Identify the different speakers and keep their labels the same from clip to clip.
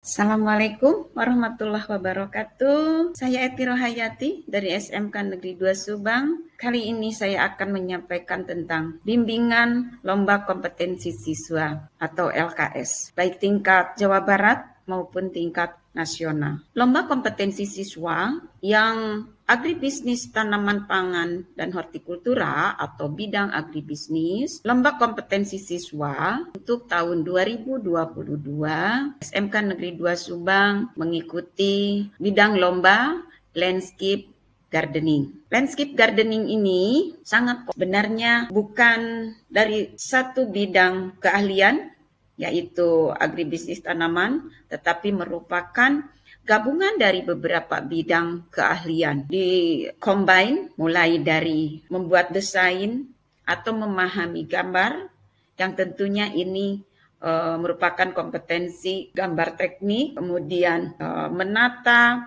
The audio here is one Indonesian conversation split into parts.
Speaker 1: Assalamualaikum warahmatullahi wabarakatuh. Saya Eti Rohayati dari SMK Negeri 2 Subang. Kali ini saya akan menyampaikan tentang bimbingan lomba kompetensi siswa atau LKS, baik tingkat Jawa Barat maupun tingkat nasional. Lomba kompetensi siswa yang agribisnis tanaman pangan dan hortikultura atau bidang agribisnis, lomba kompetensi siswa untuk tahun 2022, SMK Negeri 2 Subang mengikuti bidang lomba landscape gardening. Landscape gardening ini sangat sebenarnya bukan dari satu bidang keahlian, yaitu agribisnis tanaman, tetapi merupakan gabungan dari beberapa bidang keahlian. Di-combine mulai dari membuat desain atau memahami gambar, yang tentunya ini merupakan kompetensi gambar teknik, kemudian menata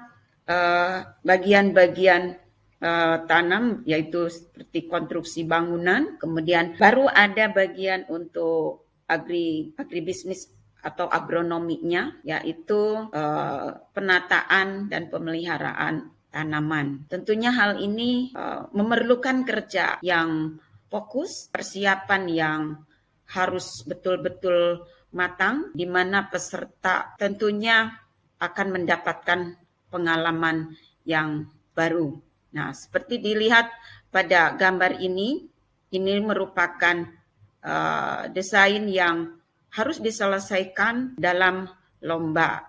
Speaker 1: bagian-bagian tanam, yaitu seperti konstruksi bangunan, kemudian baru ada bagian untuk agribisnis atau agronominya, yaitu penataan dan pemeliharaan tanaman. Tentunya hal ini memerlukan kerja yang fokus, persiapan yang harus betul-betul matang, di mana peserta tentunya akan mendapatkan pengalaman yang baru. Nah, seperti dilihat pada gambar ini merupakan desain yang harus diselesaikan dalam lomba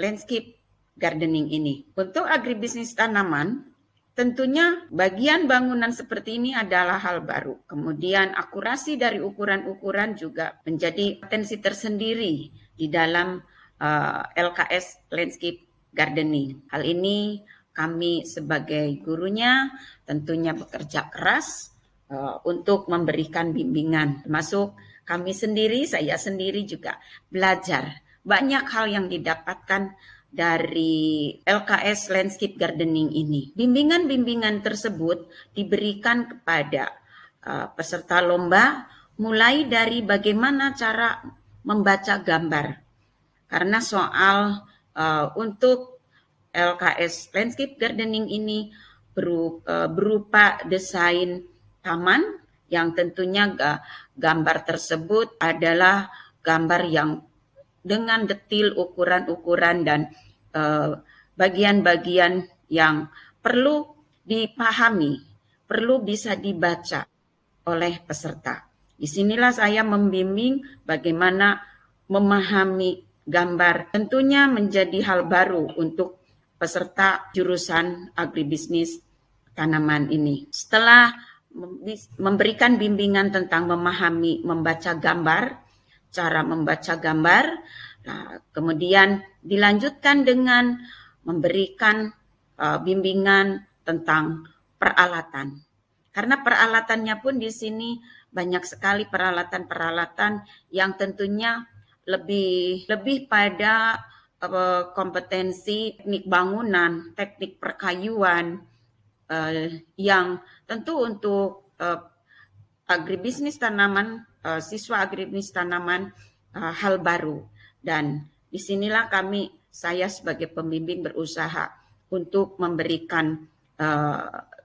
Speaker 1: landscape gardening ini. Untuk agribisnis tanaman, tentunya bagian bangunan seperti ini adalah hal baru. Kemudian akurasi dari ukuran-ukuran juga menjadi potensi tersendiri di dalam LKS landscape gardening. Hal ini kami sebagai gurunya tentunya bekerja keras untuk memberikan bimbingan, termasuk kami sendiri, saya sendiri juga belajar banyak hal yang didapatkan dari LKS Landscape Gardening ini. Bimbingan-bimbingan tersebut diberikan kepada peserta lomba, mulai dari bagaimana cara membaca gambar. Karena soal untuk LKS Landscape Gardening ini berupa desain taman, yang tentunya gambar tersebut adalah gambar yang dengan detil ukuran-ukuran dan bagian-bagian yang perlu dipahami, perlu bisa dibaca oleh peserta. Disinilah saya membimbing bagaimana memahami gambar. Tentunya menjadi hal baru untuk peserta jurusan agribisnis tanaman ini. Setelah memberikan bimbingan tentang memahami membaca gambar, cara membaca gambar, nah, kemudian dilanjutkan dengan memberikan bimbingan tentang peralatan. Karena peralatannya pun di sini banyak sekali peralatan-peralatan yang tentunya lebih pada kompetensi teknik bangunan, teknik perkayuan, yang tentu untuk agribisnis tanaman, siswa agribisnis tanaman hal baru. Dan disinilah saya sebagai pembimbing berusaha untuk memberikan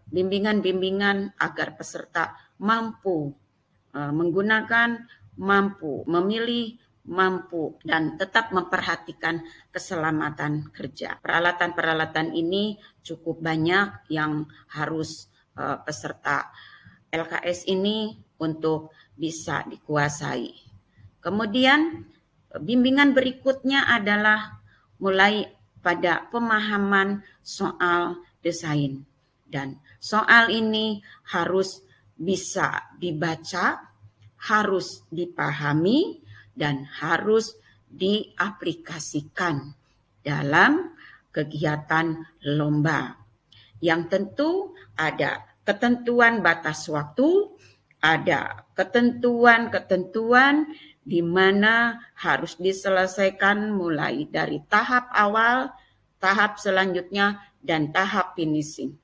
Speaker 1: bimbingan-bimbingan agar peserta mampu menggunakan, mampu memilih, mampu dan tetap memperhatikan keselamatan kerja. Peralatan-peralatan ini cukup banyak yang harus peserta LKS ini untuk bisa dikuasai. Kemudian bimbingan berikutnya adalah mulai pada pemahaman soal desain. Dan soal ini harus bisa dibaca, harus dipahami, dan harus diaplikasikan dalam kegiatan lomba. Yang tentu ada ketentuan batas waktu, ada ketentuan-ketentuan di mana harus diselesaikan mulai dari tahap awal, tahap selanjutnya, dan tahap finishing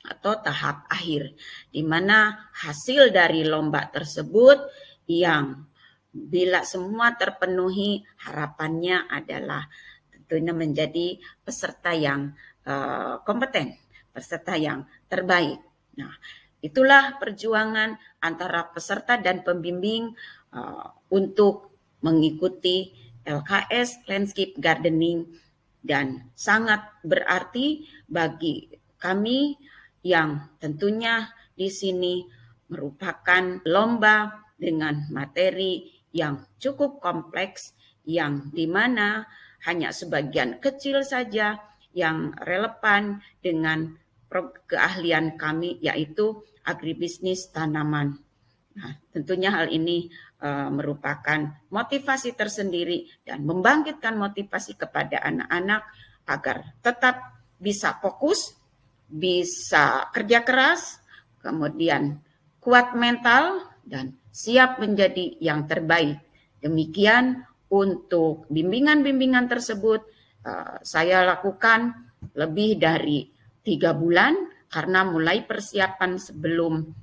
Speaker 1: atau tahap akhir, di mana hasil dari lomba tersebut yang bila semua terpenuhi, harapannya adalah tentunya menjadi peserta yang kompeten, peserta yang terbaik. Nah, itulah perjuangan antara peserta dan pembimbing untuk mengikuti LKS Landscape Gardening, dan sangat berarti bagi kami yang tentunya di sini merupakan lomba dengan materi yang cukup kompleks, yang dimana hanya sebagian kecil saja yang relevan dengan keahlian kami, yaitu agribisnis tanaman. Nah, tentunya hal ini merupakan motivasi tersendiri dan membangkitkan motivasi kepada anak-anak agar tetap bisa fokus, bisa kerja keras, kemudian kuat mental, dan siap menjadi yang terbaik. Demikian untuk bimbingan-bimbingan tersebut saya lakukan lebih dari 3 bulan karena mulai persiapan sebelum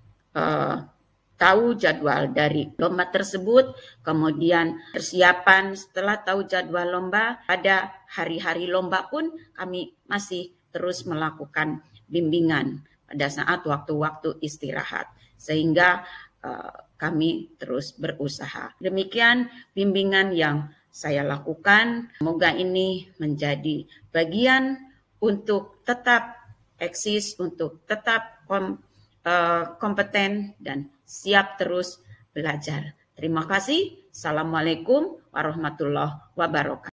Speaker 1: tahu jadwal dari lomba tersebut, kemudian persiapan setelah tahu jadwal lomba, pada hari-hari lomba pun kami masih terus melakukan bimbingan pada saat waktu-waktu istirahat, sehingga kami terus berusaha. Demikian bimbingan yang saya lakukan. Semoga ini menjadi bagian untuk tetap eksis, untuk tetap kompeten dan siap terus belajar. Terima kasih. Assalamualaikum warahmatullahi wabarakatuh.